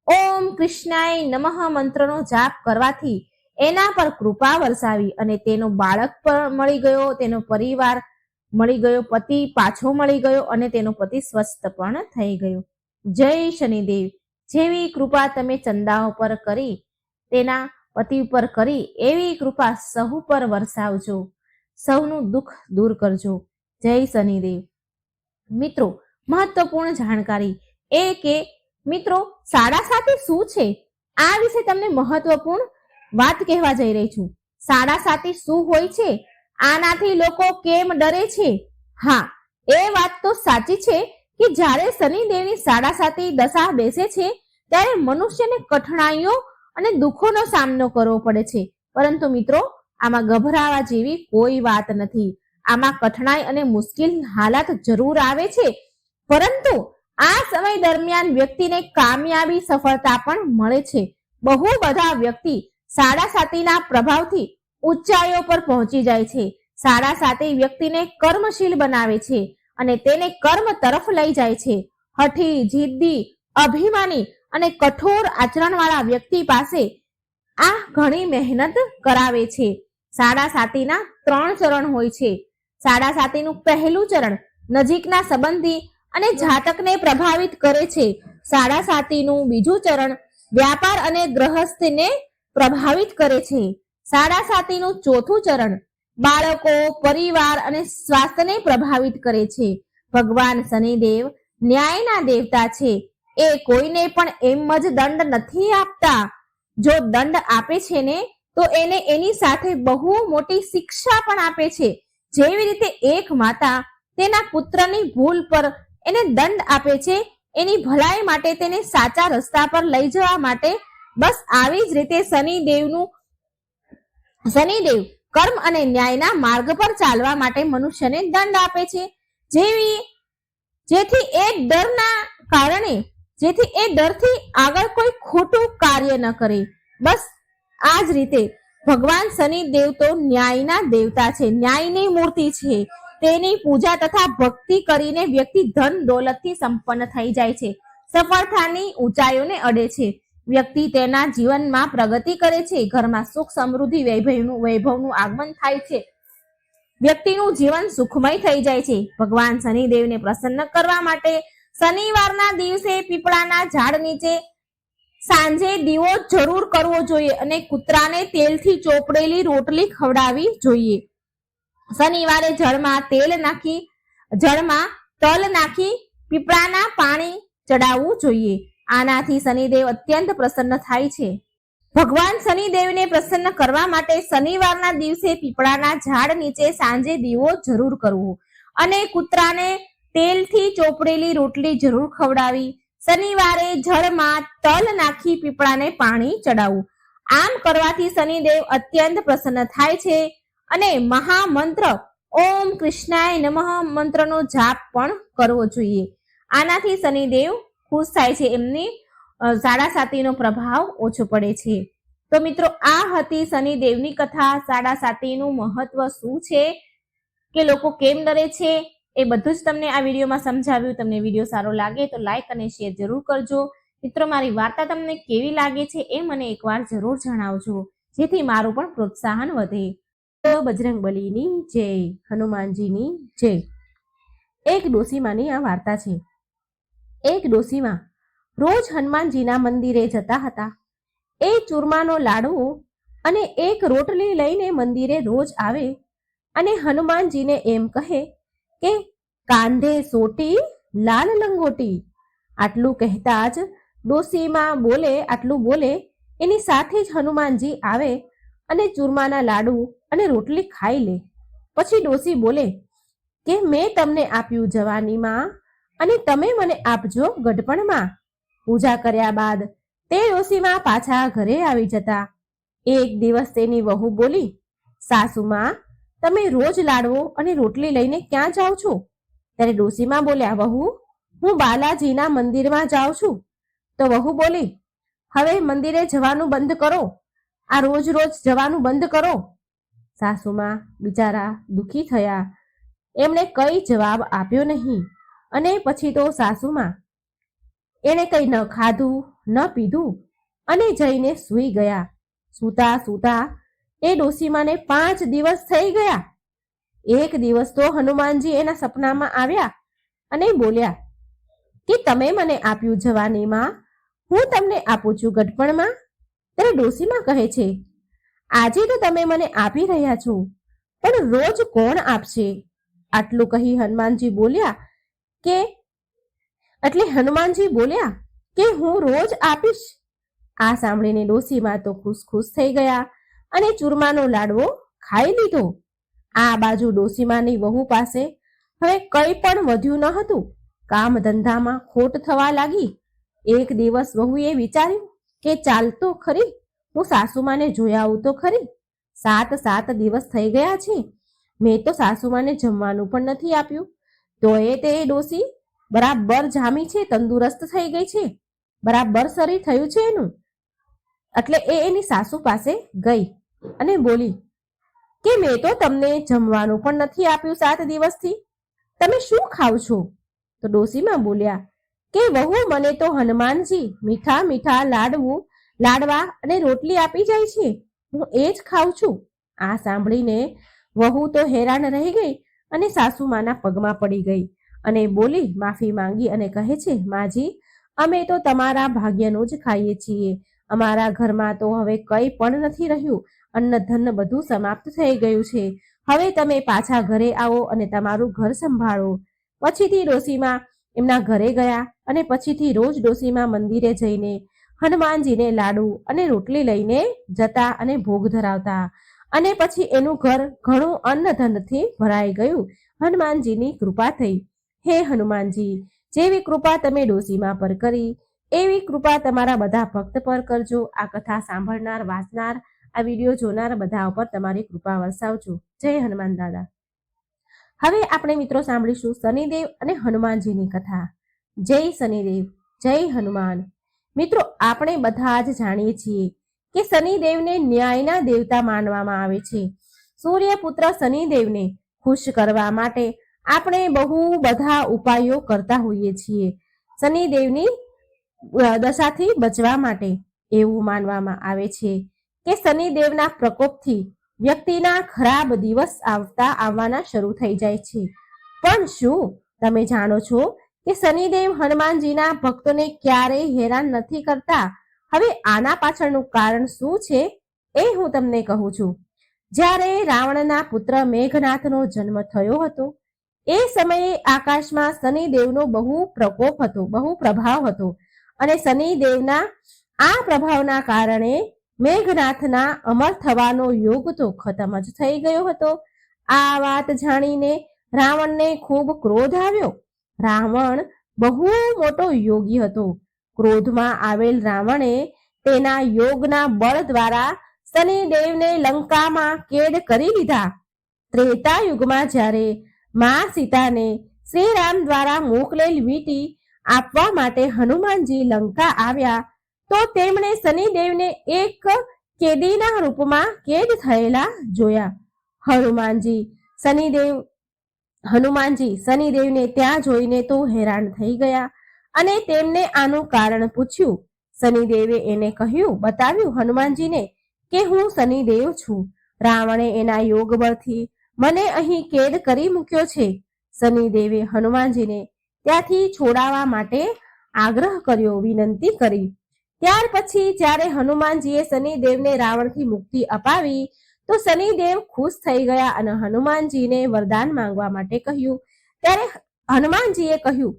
ઓમ કૃષ્ણાય નમઃ મંત્રનો જાપ કરવાથી એના પર કૃપા વરસાવી અને તેનો બાળક પણ મળી ગયો, તેનો પરિવાર મળી ગયો, પતિ પાછો મળી ગયો અને તેનો પતિ સ્વસ્થ પણ થઈ ગયો. જય શનિદેવ. જેવી કૃપા તમે ચંદા ઉપર કરી, તેના પતિ ઉપર કરી, એવી કૃપા સહુ પર વરસાવજો. સૌનું દુઃખ દૂર કરજો. જય શનિદેવ. મિત્રો, મહત્વપૂર્ણ જાણકારી એ કે મિત્રો, સાડા સાતી શું છે આ વિશે તમને મહત્વપૂર્ણ વાત કહેવા જઈ રહી છું. સાડા સાતી શું હોય છે, આનાથી લોકો કેમ ડરે છે? હા, એ વાત તો સાચી છે કે જ્યારે શનિદેવની સાડા સાતી દશા બેસે છે ત્યારે મનુષ્યને કઠણાઈઓ અને દુઃખોનો સામનો કરવો પડે છે. પરંતુ મિત્રો, આમાં ગભરાવા જેવી કોઈ વાત નથી. આમાં કઠણાઈ અને મુશ્કેલ હાલાત જરૂર આવે છે, પરંતુ આ સમય દરમિયાન વ્યક્તિને કામયાબી સફળતા પણ મળે છે. બહુ બધા વ્યક્તિ સાડા સાતીના પ્રભાવથી ઊંચાઈઓ પર પહોંચી જાય છે. સાડા સાતી વ્યક્તિને કર્મશીલ બનાવે છે અને તેને કર્મ તરફ લઈ જાય છે. હઠી, જિદ્દી, અભિમાની અને કઠોર આચરણવાળા વ્યક્તિ પાસે આ ઘણી મહેનત કરાવે છે. સાડા સાતીના 3 ચરણ હોય છે. સાડા સાતીનું પહેલું ચરણ નજીકના સંબંધી અને જાતકને પ્રભાવિત કરે છે. સાડા સાતીનું બીજું ચરણ વ્યાપાર અને ગૃહસ્થને પ્રભાવિત કરે છે. સાડા સાતીનું ચોથું ચરણ બાળકો, પરિવાર અને સ્વાસ્થ્યને પ્રભાવિત કરે છે. ભગવાન શનિદેવ ન્યાયના દેવતા છે. એ કોઈને પણ એમ જ દંડ નથી આપતા. જો દંડ આપે છે ને તો એને એની સાથે બહુ મોટી શિક્ષા પણ આપે છે. જેવી રીતે એક માતા તેના પુત્રની ભૂલ પર એને દંડ આપે છે, એની ભલાઈ માટે તેને સાચા રસ્તા પર લઈ જવા માટે, બસ આવી જ રીતે શનિદેવ કર્મ અને ન્યાયના માર્ગ પર ચાલવા માટે મનુષ્યને દંડ આપે છે. જેથી એ ડરથી આગળ કોઈ ખોટું કાર્ય ન કરે. બસ આ જ રીતે ભગવાન શનિદેવ તો ન્યાયના દેવતા છે, ન્યાયની મૂર્તિ છે. તેની પૂજા તથા ભક્તિ કરીને વ્યક્તિ ધન દોલતથી સંપન્ન થઈ જાય છે, સફળતાની ઊંચાઈઓને અડે છે. વ્યક્તિ તેના જીવનમાં પ્રગતિ કરે છે, ઘરમાં સુખ સમૃદ્ધિ વૈભવનું આગમન થાય છે, વ્યક્તિનું જીવન સુખમય થઈ જાય છે. ભગવાન શનિદેવને પ્રસન્ન કરવા માટે શનિવારના દિવસે પીપળાના ઝાડ નીચે સાંજે દીવો જરૂર કરવો જોઈએ અને કૂતરાને તેલથી ચોપડેલી રોટલી ખવડાવવી જોઈએ. શનિવારે જળમાં તલ નાખી પીપળાના પાણી ચડાવવું જોઈએ. આનાથી શનિદેવ અત્યંત પ્રસન્ન થાય છે. ભગવાન શનિદેવને પ્રસન્ન કરવા માટે શનિવારના દિવસે પીપળાના ઝાડ નીચે સાંજે દીવો જરૂર કરવો અને કૂતરાને તેલથી ચોપડેલી રોટલી જરૂર ખવડાવી. શનિવારે જળમાં તલ નાખી પીપળાને પાણી ચડાવવું. આમ કરવાથી શનિદેવ અત્યંત પ્રસન્ન થાય છે અને મહામંત્ર ઓમ કૃષ્ણાય નમઃ મંત્રનો જાપ પણ કરવો જોઈએ. આનાથી શનિદેવ ખુશ થાય છે, એમની સાડાસાતીનો પ્રભાવ ઓછો પડે છે. તો મિત્રો, આ હતી શનિદેવની કથા. સાડાસાતીનું મહત્વ શું છે કે લોકો કેમ ડરે છે, એ બધું જ તમને આ વિડીયોમાં સમજાવ્યું. તમને વિડીયો સારો લાગે તો લાઈક અને શેર જરૂર કરજો. મિત્રો, મારી વાર્તા તમને કેવી લાગે છે એ મને એકવાર જરૂર જણાવજો, જેથી મારું પણ પ્રોત્સાહન વધે. તો બજરંગબલીની જય, હનુમાનજીની જય. એક ડોસીમાની આ વાર્તા છે. એક ડોસીમાં રોજ હનુમાનજીના મંદિરે જતા હતા. એ ચૂરમાનો લાડવો અને એક રોટલી લઈને મંદિરે રોજ આવે અને હનુમાનજીને એમ કહે કે કાંધે સોટી લાલ લંગોટી. આટલું કહેતા જ આટલું બોલે એની સાથે જ હનુમાનજી આવે અને ચૂરમાના લાડુ અને રોટલી ખાઈ લે. પછી ડોસી બોલે કે મેં તમને આપ્યું જવાનીમાં અને તમે મને આપજો ગઢપણમાં. પૂજા કર્યા બાદ તે ડોસીમાં પાછા ઘરે આવી જતા. એક દિવસ તેની વહુ બોલી, સાસુમાં, તમે રોજ લાડવો અને રોટલી લઈને ક્યાં જાઓ છો? ત્યારે ડોસીમાં બોલ્યા, વહુ, હું બાલાજીના મંદિરમાં જાઉં છું. તો વહુ બોલી, હવે મંદિરે જવાનું બંધ કરો, આ રોજ રોજ જવાનું બંધ કરો. સાસુમાં બિચારા દુઃખી થયા. એમણે કઈ જવાબ આપ્યો નહીં અને પછી તો સાસુમાં એણે કઈ ન ખાધું ન પીધું અને જઈને સૂઈ ગયા. સૂતા સૂતા એ ડોસીમાને 5 દિવસ થઈ ગયા. એક દિવસ તો હનુમાનજી એના સપનામાં આવ્યા અને બોલ્યા કે તમે મને આપ્યું જવાનીમાં, હું તમને આપું છું ગઢપણમાં. ત્યારે ડોસીમાં કહે છે, આજે તો તમે મને આપી રહ્યા છો, પણ રોજ કોણ આપશે? આટલું કહી હનુમાનજી બોલ્યા કે હું રોજ આપીશ. આ સાંભળીને ડોસીમાં તો ખુશ થઈ ગયા અને ચૂરમાનો લાડવો ખાઈ લીધો. આ બાજુ ડોસીમાની વહુ પાસે હવે કંઈ પણ વધ્યું ન હતું. કામ ધંધામાં ખોટ થવા લાગી. એક દિવસ વહુએ વિચાર્યું કે ચાલ તો ખરી, હું સાસુમાને જોઈ આવું તો ખરી. 7 દિવસ થઈ ગયા છે, મેં તો સાસુમાને જમવાનું પણ નથી આપ્યું. તો તે ડોસી બરાબર જામી છે, તંદુરસ્ત થઈ ગઈ છે, બરાબર શરીર થયું છે એનું. એટલે એની સાસુ પાસે ગઈ અને બોલી કે મેં તો તમને જમવાનું પણ નથી આપ્યું 7 દિવસથી, તમે શું ખાવ છો? તો ડોસીમાં બોલ્યા કે વહુ, મને તો હનુમાનજી મીઠા લાડવા અને રોટલી આપી જાય છે, હું એ જ ખાઉં છું. આ સાંભળીને વહુ તો હેરાન રહી ગઈ અને સાસુમાના પગમાં પડી ગઈ અને બોલી, માફી માંગી અને કહે છે, માજી, અમે તો તમારા ભાગ્યનું જ ખાઈએ છીએ. અમારા ઘરમાં તો હવે કંઈ પણ નથી રહ્યું. અન્ન ધન બધું સમાપ્ત થઈ ગયું છે. હવે તમે પાછા ઘરે આવો અને તમારું ઘર સંભાળો. પછીથી ડોસીમાં એમના ઘરે ગયા અને પછીથી રોજ ડોસીમાં મંદિરે જઈને હનુમાનજીને લાડુ અને રોટલી લઈને જતા અને ભોગ ધરાવતા અને પછી એનું ઘર ઘણું અન્નધનથી ભરાઈ ગયું. હનુમાનજીની કૃપા થઈ. હે હનુમાનજી, જેવી કૃપા તમે ડોસીમા પર કરી એવી કૃપા તમારા બધા ભક્ત પર કરજો. આ કથા સાંભળનાર, વાંચનાર, આ વિડીયો જોનાર બધા ઉપર તમારી કૃપા વરસાવજો. જય હનુમાન દાદા. હવે આપણે મિત્રો સાંભળીશું શનિદેવ અને હનુમાનજીની કથા. જય શનિદેવ, જય હનુમાન. મિત્રો, આપણે બધા જ જાણીએ છીએ કે શનિદેવને ન્યાયના દેવતા માનવામાં આવે છે. સૂર્યપુત્ર શનિદેવને ખુશ કરવા માટે આપણે બહુ બધા ઉપાયો કરતા હોઈએ છીએ. શનિદેવની દશાથી બચવા માટે એવું માનવામાં આવે છે કે શનિદેવના પ્રકોપથી વ્યક્તિના ખરાબ દિવસ આવવાના શરૂ થઈ જાય છે. પણ શું તમે જાણો છો કે શનિદેવ હનુમાનજીના ભક્તોને ક્યારેય હેરાન નથી કરતા? હવે આના પાછળનું કારણ શું છે એ હું તમને કહું છું. જ્યારે રાવણના પુત્ર મેઘનાથનો જન્મ થયો હતો એ સમયે આકાશમાં શનિદેવનો બહુ પ્રકોપ હતો, બહુ પ્રભાવ હતો અને શનિદેવના આ પ્રભાવના કારણે મેઘનાથના અમર થવાનો યોગ તો ખતમ જ થઈ ગયો હતો. આ વાત જાણીને રાવણને ખૂબ ક્રોધ આવ્યો. રાવણ બહુ મોટો યોગી હતો. ક્રોધમાં આવેલ રાવણે તેના યોગના બળ દ્વારા શનિદેવને લંકામાં કેદ કરી લીધા. ત્રેતા યુગમાં જ્યારે મા સીતાને શ્રી રામ દ્વારા મોકલેલ વીંટી આપવા માટે હનુમાનજી લંકા આવ્યા તો તેમણે શનિદેવને એક કેદીના રૂપમાં કેદ થયેલા જોયા. હનુમાનજી શનિદેવને ત્યાં જોઈને તો હેરાન થઈ ગયા અને તેમને આનું કારણ પૂછ્યું. શનિદેવે એને બતાવ્યું હનુમાનજીને કે હું શનિદેવ છું. રાવણે એના યોગ બળથી મને અહીં કેદ કરી મૂક્યો છે. શનિદેવે હનુમાનજીને ત્યાંથી છોડાવવા માટે આગ્રહ કર્યો, વિનંતી કરી. ત્યાર પછી જ્યારે હનુમાનજીએ શનિદેવને રાવણથી મુક્તિ અપાવી તો શનિદેવ ખુશ થઈ ગયા અને હનુમાનજીને વરદાન માંગવા માટે કહ્યું. ત્યારે હનુમાનજીએ કહ્યું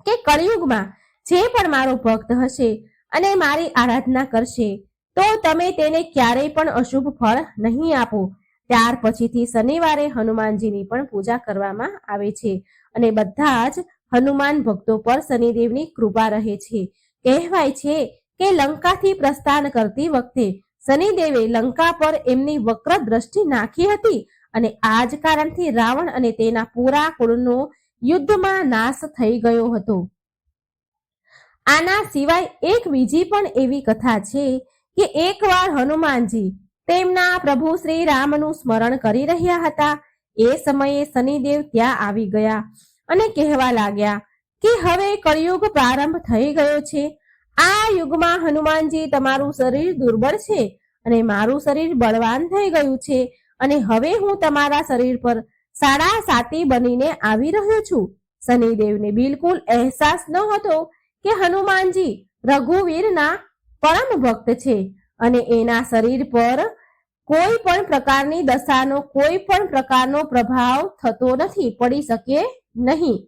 કે કળિયુગમાં જે પણ મારો ભક્ત હશે અને મારી આરાધના કરશે તો તમે તેને ક્યારેય પણ અશુભ ફળ નહીં આપો. ત્યાર પછીથી શનિવારે હનુમાનજીની પણ પૂજા કરવામાં આવે છે અને બધા જ હનુમાન ભક્તો પર શનિદેવની કૃપા રહે છે. કહેવાય છે કે લંકાથી પ્રસ્થાન કરતી વખતે શનિદેવે લંકા પર એમની વક્ર દ્રષ્ટિ નાખી હતી અને આ જ કારણથી રાવણ અને તેના પૂરા કુળનો યુદ્ધમાં નાશ થઈ ગયો હતો. આના સિવાય એક બીજી પણ એવી કથા છે કે એકવાર હનુમાનજી તેમના પ્રભુ શ્રી રામનું સ્મરણ કરી રહ્યા હતા. એ સમયે શનિદેવ ત્યાં આવી ગયા અને કહેવા લાગ્યા કે હવે કળિયુગ પ્રારંભ થઈ ગયો છે. આ યુગમાં હનુમાનજી તમારું શરીર દુર્બળ છે અને મારું શરીર બળવાન થઈ ગયું છે અને હવે હું તમારા શરીર પર સાડા સાતી બનીને આવી રહ્યો છું. શનિદેવને બિલકુલ અહેસાસ ન હતો કે હનુમાનજી રઘુવીરના પરમ ભક્ત છે અને એના શરીર પર કોઈ પણ પ્રકારની દશાનો કોઈ પણ પ્રકારનો પ્રભાવ થતો નથી, પડી શકે નહીં.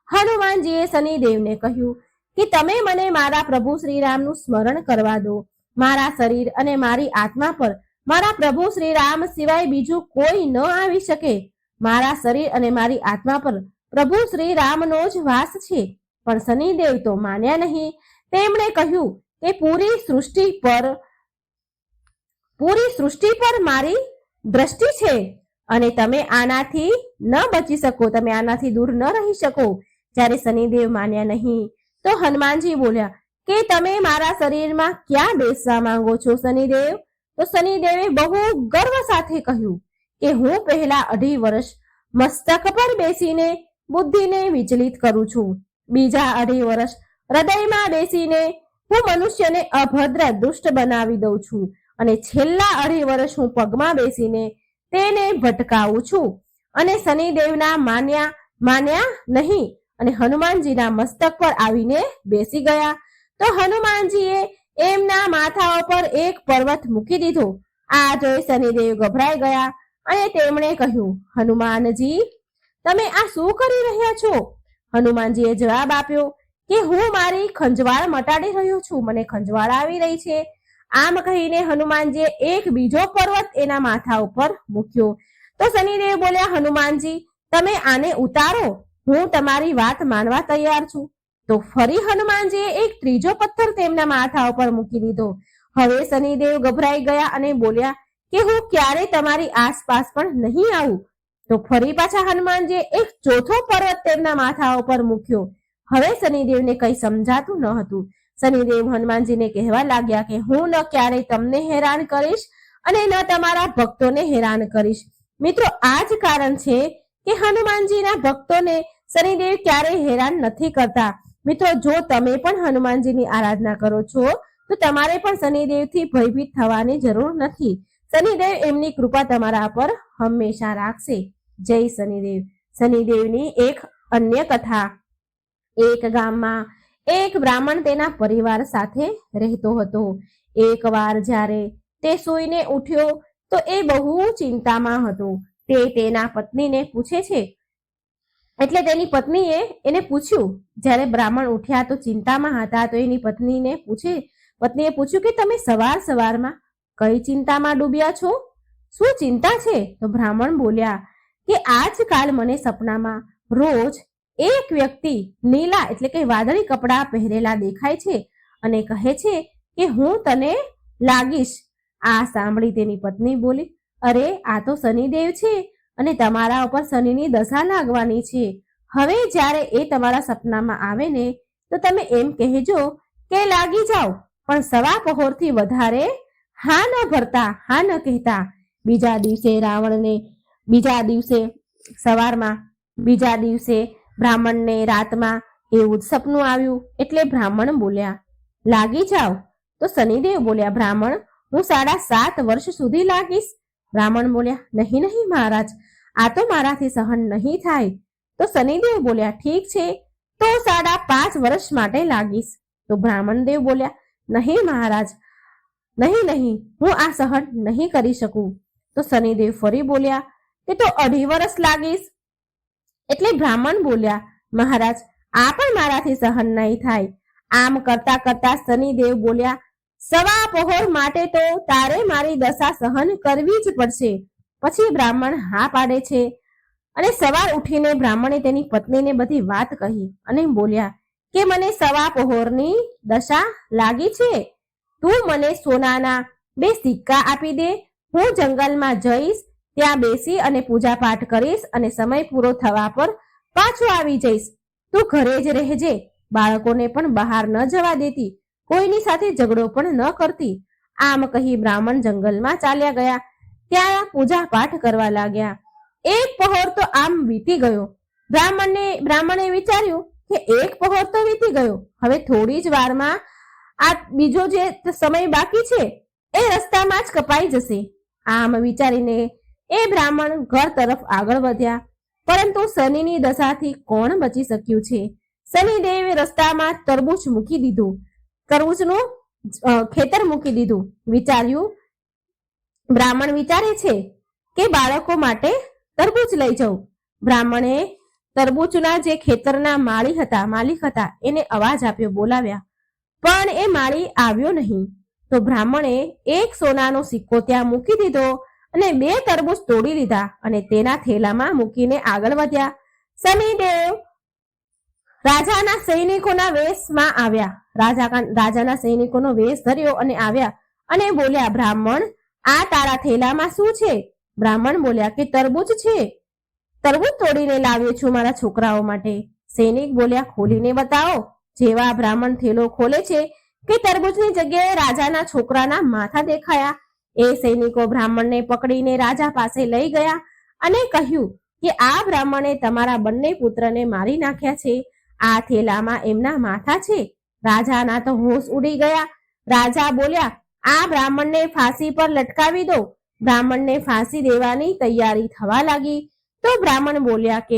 હનુમાનજીએ શનિદેવને કહ્યું કે તમે મને મારા પ્રભુ શ્રીરામનું સ્મરણ કરવા દો. મારા શરીર અને મારી આત્મા પર મારા પ્રભુ શ્રી રામ સિવાય બીજું કોઈ ન આવી શકે. મારા શરીર અને મારી આત્મા પર પ્રભુ શ્રી રામનો જ વાસ છે. પણ શનિદેવ તો માન્યા નહીં. તેમણે કહ્યું કે પૂરી સૃષ્ટિ પર મારી દ્રષ્ટિ છે અને તમે આનાથી ન બચી શકો, તમે આનાથી દૂર ન રહી શકો. જ્યારે શનિદેવ માન્યા નહીં તો હનુમાનજી બોલ્યા કે તમે મારા શરીરમાં ક્યાં બેસવા માંગો છો શનિદેવ? તો શનિદેવે બહુ ગર્વ સાથે કહ્યું કે હું પહેલા 2.5 વર્ષ મસ્તક પર બેસીને બુદ્ધિને વિચલિત કરું છું. બીજા 2.5 વર્ષ હૃદયમાં બેસીને હું મનુષ્યને અભદ્ર દુષ્ટ બનાવી દઉં છું અને છેલ્લા 2.5 વર્ષ હું પગમાં બેસીને તેને ભટકાવું છું. અને શનિદેવના માન્યા નહીં અને હનુમાનજીના મસ્તક પર આવીને બેસી ગયા. તો હનુમાનજીએ એમના માથા ઉપર એક પર્વત મૂકી દીધો. આ જોઈ શનિદેવ ગભરાઈ ગયા અને તેમણે કહ્યું, હનુમાનજી તમે આ શું કરી રહ્યા છો? હનુમાનજીએ જવાબ આપ્યો કે હું મારી ખંજવાળ મટાડી રહ્યો છું, મને ખંજવાળ આવી રહી છે. આમ કહીને હનુમાનજીએ એક બીજો પર્વત એના માથા ઉપર મૂક્યો. તો શનિદેવ બોલ્યા, હનુમાનજી તમે આને ઉતારો, હું તમારી વાત માનવા તૈયાર છું. તો ફરી હનુમાનજીએ એક ત્રીજો પથ્થર તેમના માથા ઉપર મૂકી દીધો. હવે શનિદેવ ગભરાઈ ગયા અને બોલ્યા કે હું ક્યારે તમારી આસપાસ પણ નહીં આવું. તો ફરી પાછા હનુમાનજીએ એક ચોથો પર્વત તેમના માથા ઉપર મૂક્યો. હવે શનિદેવને કઈ સમજાતું ન હતું. શનિદેવ હનુમાનજીને કહેવા લાગ્યા કે હું ન ક્યારે તમને હેરાન કરીશ અને ન તમારા ભક્તોને હેરાન કરીશ. મિત્રો, આ જ કારણ છે કે હનુમાનજીના ભક્તોને શનિદેવ ક્યારેય હેરાન નથી કરતા. મિત્રો, જો તમે પણ હનુમાનજીની આરાધના કરો છો તો તમારે પણ શનિદેવથી ભયભીત થવાની જરૂર નથી. શનિદેવ એમની કૃપા તમારા પર હંમેશા રાખશે. જય શનિદેવ. શનિદેવની એક અન્ય કથા. એક ગામમાં એક બ્રાહ્મણ તેના પરિવાર સાથે રહેતો હતો. એકવાર જ્યારે તે સૂઈને ઉઠ્યો તો એ બહુ ચિંતામાં હતો. તે તેના પત્નીને પૂછે છે, એટલે તેની પત્નીએ એને પૂછ્યું. જ્યારે બ્રાહ્મણ ઉઠ્યા તો ચિંતામાં હતા તો એની પત્નીએ પૂછ્યું કે તમે સવારમાં કઈ ચિંતામાં ડૂબ્યા છો? શું ચિંતા છે? તો બ્રાહ્મણ બોલ્યા કે આજકાલ મને સપનામાં રોજ એક વ્યક્તિ નીલા એટલે કે વાદળી કપડાં પહેરેલા દેખાય છે અને કહે છે કે હું તને લાગીશ. આ સાંભળી તેની પત્ની બોલી, અરે આ તો શનિદેવ છે અને તમારા ઉપર શનિની દશા લાગવાની છે. હવે જ્યારે એ તમારા સપનામાં આવે ને તો તમે એમ કહેજો કે લાગી જાઓ, પણ સવા પહોરથી વધારે હા ન ભરતા, હા ન કહેતા. બીજા દિવસે બ્રાહ્મણને રાતમાં એવું જ સપનું આવ્યું. એટલે બ્રાહ્મણ બોલ્યા, લાગી જાઓ. તો શનિદેવ બોલ્યા, બ્રાહ્મણ હું 7.5 વર્ષ સુધી લાગીશ. બ્રાહ્મણ બોલ્યા, નહીં મહારાજ, આ તો મારાથી સહન નહીં થાય. તો શનિદેવ બોલ્યા, ઠીક છે, તો 5.5 વર્ષ માટે લાગીશ. તો બ્રાહ્મણ દેવ બોલ્યા, નહીં મહારાજ, નહીં, હું આ સહન નહીં કરી શકું. તો શનિદેવ ફરી બોલ્યા કે તો 2.5 વર્ષ લાગીશ. એટલે બ્રાહ્મણ બોલ્યા, મહારાજ આ પણ મારાથી સહન નહીં થાય. આમ કરતા કરતા શનિદેવ બોલ્યા, સવા પહોર માટે તો તારે મારી દશા સહન કરવી જ પડશે. પછી બ્રાહ્મણ હા પાડે છે અને સવાર ઉઠીને બ્રાહ્મણે તેની પત્નીને બધી વાત કહી અને બોલ્યા કે મને સવા પહોરની દશા લાગી છે. તું મને સોનાના 2 સિક્કા આપી દે. હું જંગલમાં જઈશ, ત્યાં બેસી અને પૂજા પાઠ કરીશ અને સમય પૂરો થવા પર પાછો આવી જઈશ. તું ઘરે જ રહેજે, બાળકોને પણ બહાર ન જવા દેતી, કોઈની સાથે ઝઘડો પણ ન કરતી. આમ કહી બ્રાહ્મણ જંગલમાં ચાલ્યા ગયા. ત્યાં પૂજા પાઠ કરવા લાગ્યા. એક પહોર તો આમ વીતી ગયો. બ્રાહ્મણે વિચાર્યું કે એક પહોર તો વીતી ગયો, હવે થોડી જ વારમાં આ બીજો જે સમય બાકી છે એ રસ્તામાં જ કપાઈ જશે. આમ વિચારીને એ બ્રાહ્મણ ઘર તરફ આગળ વધ્યા. પરંતુ શનિની દશાથી કોણ બચી શક્યું છે? શનિદેવે રસ્તામાં તરબૂચનું ખેતર મૂકી દીધું. બ્રાહ્મણ વિચારે છે કે બાળકો માટે તરબૂચ લઈ જાઉં. બ્રાહ્મણે તરબૂચના જે ખેતરના માલિક હતા એને અવાજ આપ્યો, બોલાવ્યા, પણ એ માળી આવ્યો નહીં. તો બ્રાહ્મણે એક સોનાનો સિક્કો ત્યાં મૂકી દીધો અને 2 તરબૂચ તોડી લીધા અને તેના થેલામાં મૂકીને આગળ વધ્યા. શનિદેવ રાજાના સૈનિકોના વેશમાં આવ્યા. રાજાના સૈનિકોનો વેશ ધર્યો અને આવ્યા અને બોલ્યા, બ્રાહ્મણ આ તારા થેલામાં શું છે? બ્રાહ્મણ બોલ્યા કે તરબૂચ છે, તરબૂચ તોડીને લાવ્યો છું મારા છોકરાઓ માટે. સૈનિક બોલ્યા, ખોલીને બતાવો. જેવા બ્રાહ્મણ થેલો ખોલે છે કે તરબૂચની જગ્યાએ રાજાના છોકરાના માથા દેખાયા. એ સૈનિકો બ્રાહ્મણને પકડીને રાજા પાસે લઈ ગયા અને કહ્યું કે આ બ્રાહ્મણે તમારા બંને પુત્રને મારી નાખ્યા છે. આ થેલામાં એમના માથા છે. રાજાના તો હોશ ઉડી ગયા. રાજા બોલ્યા, આ બ્રાહ્મણને ફાંસી પર લટકાવી દો. બ્રાહ્મણને ફાંસી દેવાની તૈયારી થવા લાગી. તો બ્રાહ્મણ બોલ્યા કે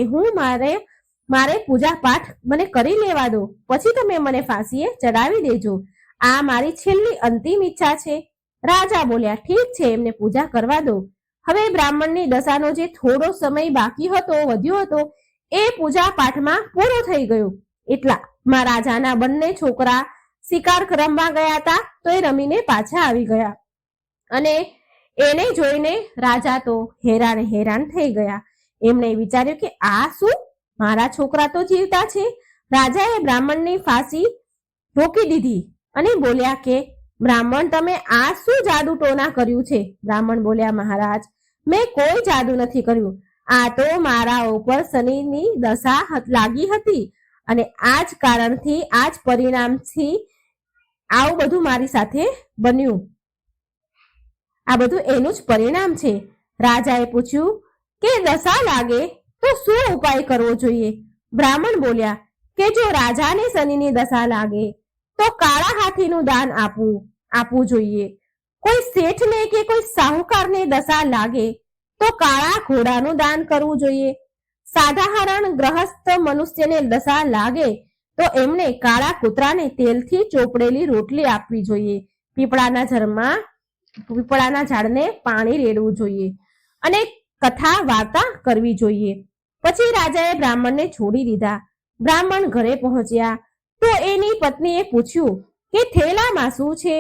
મારે પૂજા પાઠ મને કરી લેવા દો, પછી તમે મને ફાંસીએ ચડાવી દેજો. આ મારી છેલ્લી અંતિમ ઈચ્છા છે. રાજા બોલ્યા, ઠીક છે, એમને પૂજા કરવા દો. હવે બ્રાહ્મણની દશાનો જે થોડો સમય બાકી હતો, વધ્યો હતો, એ પૂજા પાઠમાં પૂરો થઈ ગયો. રાજાના બંને છોકરા શિકાર રમવા ગયા હતા તો એ રમીને પાછા આવી ગયા અને એને જોઈને રાજા તો હેરાન થઈ ગયા. એમણે વિચાર્યું કે આ શું, મારા છોકરા તો જીવતા છે. રાજાએ બ્રાહ્મણની ફાંસી રોકી દીધી અને બોલ્યા કે બ્રાહ્મણ, તમે આ શું જાદુ ટોના કર્યું છે? બ્રાહ્મણ બોલ્યા, મહારાજ, મેં કોઈ જાદુ નથી કર્યું. આ તો મારા ઉપર શનિની દશા લાગી હતી અને આ જ કારણથી, આ જ પરિણામથી આવું બધું મારી સાથે બન્યું. આ બધું એનું જ પરિણામ છે. રાજાએ પૂછ્યું કે દશા લાગે તો શું ઉપાય કરવો જોઈએ? બ્રાહ્મણ બોલ્યા કે જો રાજાને શનિની દશા લાગે તો કાળા હાથીનું દાન આપવું જોઈએ. કોઈ શેઠને કે કોઈ સાહુકારને દશા લાગે તો કાળા ઘોડાનું દાન કરવું જોઈએ. સાધારણ ગ્રહસ્થ મનુષ્યને દશા લાગે તો એમને કાળા કૂતરાને તેલથી ચોપડેલી રોટલી આપવી જોઈએ. પીપળાના ઝાડને પાણી રેડવું જોઈએ અને કથા વાર્તા કરવી જોઈએ. પછી રાજાએ બ્રાહ્મણને છોડી દીધા. બ્રાહ્મણ ઘરે પહોંચ્યા તો એની પત્નીએ પૂછ્યું કે થેલામાં શું છે?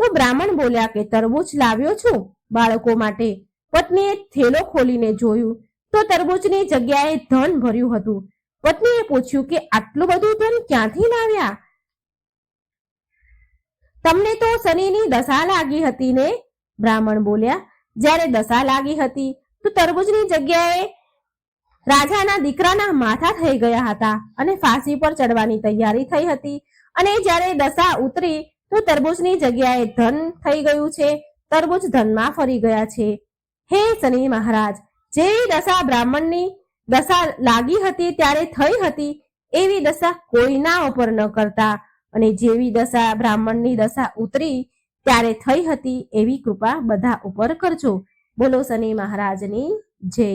તો બ્રાહ્મણ બોલ્યા કે તરબૂચ લાવ્યો છું બાળકો માટે. પત્નીએ થેલો ખોલીને જોયું તો તરબૂચની જગ્યાએ ધન ભર્યું હતું. પત્નીએ પૂછ્યું કે આટલું બધું ધન ક્યાંથી લાવ્યા? તમને તો શનિની દશા લાગી હતી ને? બ્રાહ્મણ બોલ્યા, જ્યારે દશા લાગી હતી તો તરબૂચની જગ્યાએ રાજાના દીકરાના માથા થઈ ગયા હતા અને ફાંસી પર ચડવાની તૈયારી થઈ હતી. અને જ્યારે દશા ઉતરી તો તરબૂચની જગ્યાએ ધન થઈ ગયું છે. તરબૂચ ધનમાં ફરી ગયા છે. હે શનિ મહારાજ, જેવી દશા બ્રાહ્મણની દશા લાગી હતી ત્યારે થઈ હતી એવી દશા કોઈના ઉપર ન કરતા અને જેવી દશા બ્રાહ્મણની દશા ઉતરી ત્યારે થઈ હતી એવી કૃપા બધા ઉપર કરજો. બોલો શનિ મહારાજની જય.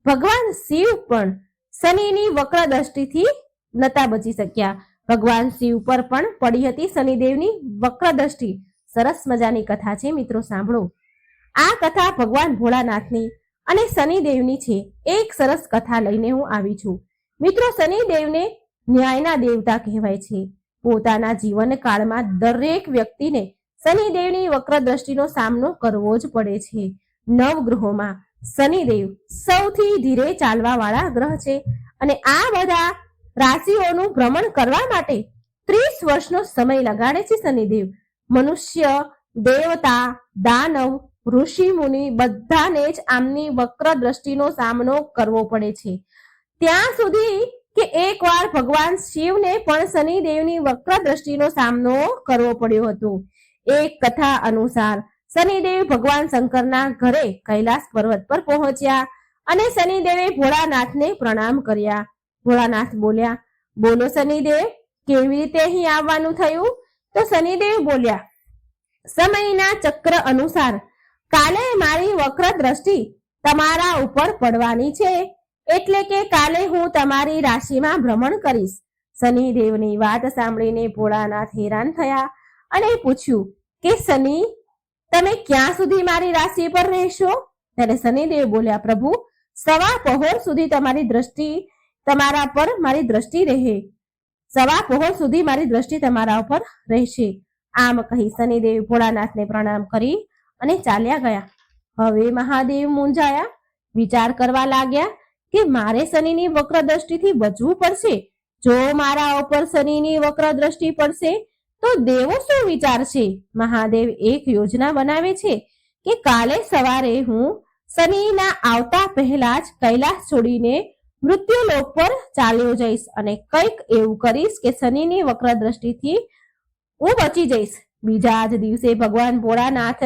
ભગવાન શિવ પણ શનિની વક્ર દ્રષ્ટિથી નતા બચી શક્યા. ભગવાન શિવ પર પણ પડી હતી શનિદેવની વક્ર દ્રષ્ટિ. સરસ મજાની કથા છે મિત્રો, સાંભળો. આ કથા ભગવાન ભોળાનાથની અને શનિદેવની છે. એક સરસ કથા લઈને હું આવી છું મિત્રો. શનિદેવને ન્યાયના દેવતા કહેવાય છે. પોતાના જીવન કાળમાં દરેક વ્યક્તિને શનિદેવની વક્ર દ્રષ્ટિનો સામનો કરવો જ પડે છે. નવગ્રહોમાં શનિદેવ સૌથી ધીરે ચાલવા વાળા ગ્રહ છે અને આ બધા રાશિઓનું ભ્રમણ કરવા માટે 30 વર્ષનો સમય લગાડે છે શનિદેવ. મનુષ્ય, દેવતા, દાનવ, ઋષિ મુનિ બધાને જ આમની વક્ર દ્રષ્ટિનો સામનો કરવો પડે છે. ત્યાં સુધી કે એકવાર ભગવાન શિવને પણ શનિદેવની વક્ર દ્રષ્ટિનો સામનો કરવો પડ્યો હતો. એક કથા અનુસાર શનિદેવ ભગવાન શંકરના ઘરે કૈલાસ પર્વત પર પહોંચ્યા અને શનિદેવે ભોળાનાથને પ્રણામ કર્યા. ભોળાનાથ બોલ્યા, બોલો શનિદેવ, કેવી રીતે અહીં આવવાનું થયું? તો શનિદેવ બોલ્યા, સમયના ચક્ર અનુસાર કાલે મારી વક્ર દ્રષ્ટિ તમારા ઉપર પડવાની છે, એટલે કે કાલે હું તમારી રાશિમાં ભ્રમણ કરીશ. શનિદેવની વાત સાંભળીને ભોળાનાથ હેરાન થયા અને પૂછ્યું કે શનિ, તમે ક્યાં સુધી મારી રાશિ પર રહેશો? ત્યારે શનિદેવ બોલ્યા, પ્રભુ, સવા પહોર સુધી તમારા પર મારી દ્રષ્ટિ રહે. સવા પહોર સુધી મારી દ્રષ્ટિ તમારા ઉપર રહેશે. આમ કહી શનિદેવ ભોળાનાથને પ્રણામ કરી અને ચાલ્યા ગયા. હવે મહાદેવ મૂંઝાયા, વિચાર કરવા લાગ્યા કે મારે શનિની વક્ર દ્રષ્ટિથી બચવું પડશે. જો મારા ઉપર શનિની વક્ર દ્રષ્ટિ પડશે તો દેવો શું વિચારશે? મહાદેવ એક યોજના બનાવે છે કે કાલે સવારે હું શનિના આવતા પહેલા જ કૈલાસ છોડીને મૃત્યુલોક પર ચાલ્યો જઈશ અને કંઈક એવું કરીશ કે શનિની વક્ર દ્રષ્ટિથી હું બચી જઈશ. બીજા જ દિવસે ભગવાન ભોળાનાથ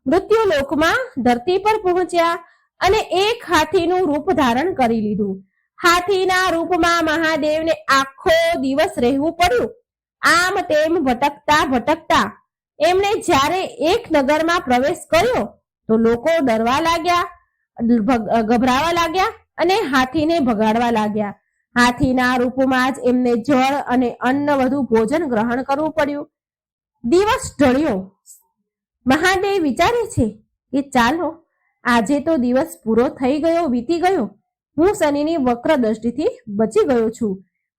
મૃત્યુલોકમાં ધરતી પર પહોંચ્યા અને એક હાથીનું રૂપ ધારણ કરી લીધું. હાથીના રૂપમાં મહાદેવને આખો દિવસ રહેવું પડ્યું. આમ તેમ ભટકતા એમણે જ્યારે એક નગરમાં પ્રવેશ કર્યો તો લોકો ડરવા લાગ્યા, ગભરાવા લાગ્યા અને હાથીને ભગાડવા લાગ્યા. હાથીના રૂપમાં જ એમને જળ અને અન્ન વધુ ભોજન ગ્રહણ કરવું પડ્યું. દિવસ ઢળ્યો. મહાદેવ વિચારે છે કે ચાલો, આજે તો દિવસ પૂરો થઈ ગયો, વીતી ગયો. હું શનિની વક્ર દ્રષ્ટિથી બચી ગયો છું.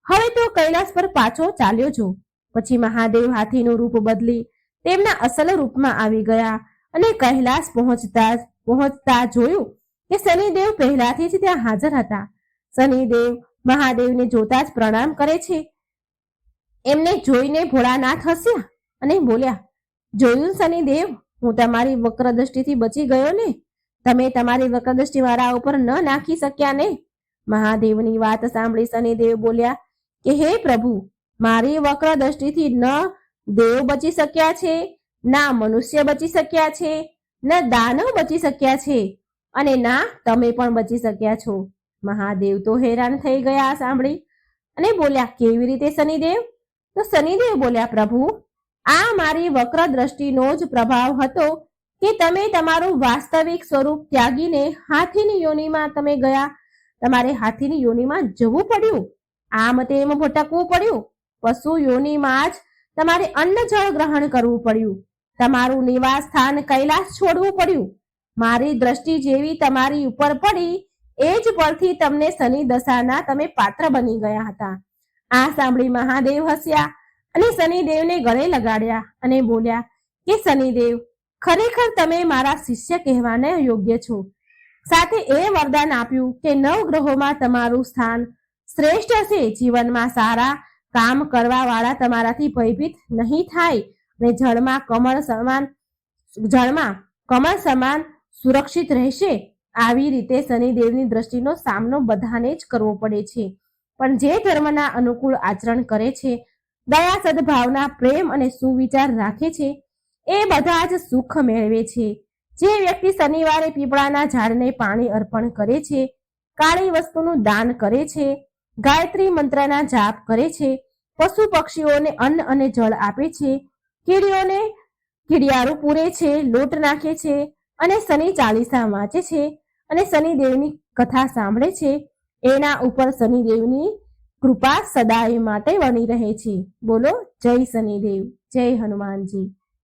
હવે તો કૈલાસ પર પાછો ચાલ્યો જો. પછી મહાદેવ હાથીનું રૂપ બદલી તેમના અસલ રૂપમાં આવી ગયા અને કૈલાસ પહોંચતા જોયું કે શનિદેવ પહેલાથી જ ત્યાં હાજર હતા. શનિદેવ મહાદેવને જોતા જ પ્રણામ કરે છે. એમને જોઈને ભોળાનાથ હસ્યા અને બોલ્યા, જોયું શનિદેવ, હું તમારી વક્ર દ્રષ્ટિથી બચી ગયો ને? તમે તમારી વક્ર દ્રષ્ટિ મારા ઉપર ન નાખી શક્યા ને? મહાદેવની વાત સાંભળી શનિદેવ બોલ્યા કે હે પ્રભુ, મારી વક્ર દ્રષ્ટિથી ન દેવ બચી શક્યા છે, ના મનુષ્ય બચી શક્યા છે, ન દાનવ બચી શક્યા છે, અને ના તમે પણ બચી શક્યા છો. મહાદેવ તો હેરાન થઈ ગયા સાંભળી અને બોલ્યા, કેવી રીતે શનિદેવ? તો શનિદેવ બોલ્યા, પ્રભુ, આ મારી વક્ર દ્રષ્ટિનો જ પ્રભાવ હતો કે તમે તમારું વાસ્તવિક સ્વરૂપ ત્યાગીને હાથીની યોનિમાં તમે ગયા. તમારે હાથીની યોનિમાં જવું પડ્યું, આમ તેમ ભટકવું પડ્યું, પશુ યોનિમાં જ તમારે અન્ન જળ ગ્રહણ કરવું પડ્યું, તમારું નિવાસ સ્થાન કૈલાસ છોડવું પડ્યું. મારી દ્રષ્ટિ જેવી તમારી ઉપર પડી એ જ પરથી તમને શનિ દશાના તમે પાત્ર બની ગયા હતા. આ સાંભળી મહાદેવ હસ્યા અને શનિદેવને ગળે લગાડ્યા અને બોલ્યા કે શનિદેવ, ખરેખર તમે મારા શિષ્ય કહેવાને યોગ્ય છો. સાથે એ વરદાન આપ્યું કે 9 ગ્રહોમાં તમારું સ્થાન શ્રેષ્ઠ હશે. જીવનમાં સારા કામ કરવા વાળા તમારાથી ભયભીત નહીં થાય અને જળમાં કમળ સમાન સુરક્ષિત રહેશે. આવી રીતે શનિદેવની દ્રષ્ટિનો સામનો બધાને જ કરવો પડે છે. પણ જે ધર્મના અનુકૂળ આચરણ કરે છે, દયા, સદભાવના, પ્રેમ અને સુવિચાર રાખે છે, એ બધા જ સુખ મેળવે છે. જે વ્યક્તિ શનિવારે પીપળાના ઝાડને પાણી અર્પણ કરે છે, કાળી વસ્તુનું દાન કરે છે, ગાયત્રી મંત્રના જાપ કરે છે, પશુ પક્ષીઓને અન્ન અને જળ આપે છે, કીડિયારું પૂરે છે, લોટ નાખે છે અને શનિ ચાલીસા વાંચે છે અને શનિદેવની કથા સાંભળે છે, એના ઉપર શનિદેવની કૃપા સદાય માટે બની રહે છે. બોલો જય શનિદેવ, જય હનુમાનજી.